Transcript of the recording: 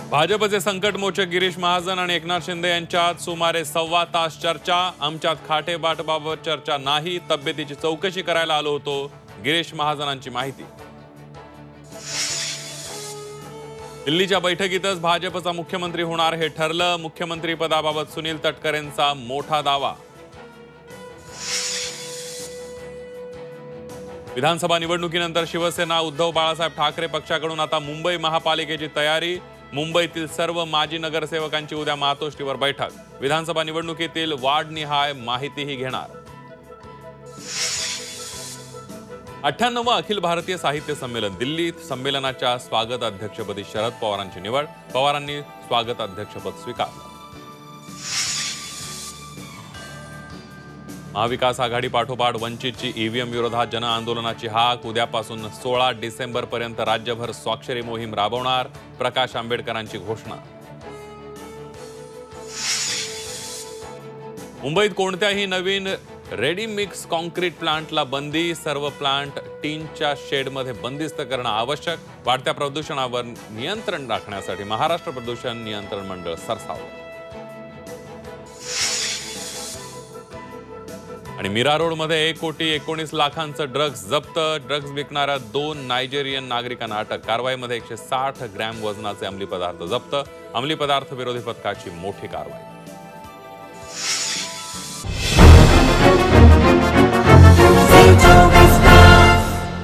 भाजपचे संकटमोचक गिरीश महाजन आणि एकनाथ शिंदे यांच्यात सुमारे सव्वा तास चर्चा। आमच्यात खाटेबाटबाबत चर्चा नाही, तब्येतीची चौकशी करायला आलो होतो, गिरीश महाजनांची माहिती। दिल्लीच्या बैठकीतच भाजपचा मुख्यमंत्री होणार हे ठरलं। मुख्यमंत्री पदाबाबत सुनील तटकरेंचा मोठा दावा। विधानसभा निवडणुकीनंतर शिवसेना उद्धव बाळासाहेब ठाकरे पक्षाकडून आता मुंबई महापालिकेची तयारी। मुंबईतील सर्व माजी नगरसेवकांची उद्या मातोश्रीवर बैठक। विधानसभा निवडणुकीतील वार्डनिहाय माहितीही घेणार। 98वे अखिल भारतीय साहित्य संमेलन दिल्लीत। संमेलनाच्या स्वागत अध्यक्षपदी शरद पवारांची निवड। पवारांनी स्वागत अध्यक्षपद स्वीकारलं। महाविकास आघाडी पाठोपाठ वंचितची ईव्हीएम विरोधात जन आंदोलनाची हाक। उद्यापासून 16 डिसेंबर पर्यंत राज्यभर स्वाक्षरी मोहीम राबवणार। प्रकाश आंबेडकरांची घोषणा। मुंबईत कोणत्याही नवीन रेडी मिक्स कॉन्क्रीट प्लांटला बंदी। सर्व प्लांट टीनच्या शेडमध्ये बंदिस्त करणं आवश्यक। वाढत्या प्रदूषणावर नियंत्रण राखण्यासाठी महाराष्ट्र प्रदूषण नियंत्रण मंडळ सरसावलं। आणि मीरा रोडमध्ये 1,19,00,000चं ड्रग्ज जप्त। ड्रग्ज विकणाऱ्या 2 नायजेरियन नागरिकांना अटक। कारवाईमध्ये 160 ग्रॅम वजनाचे अंमली पदार्थ जप्त। अंमली पदार्थ विरोधी पथकाची मोठी कारवाई।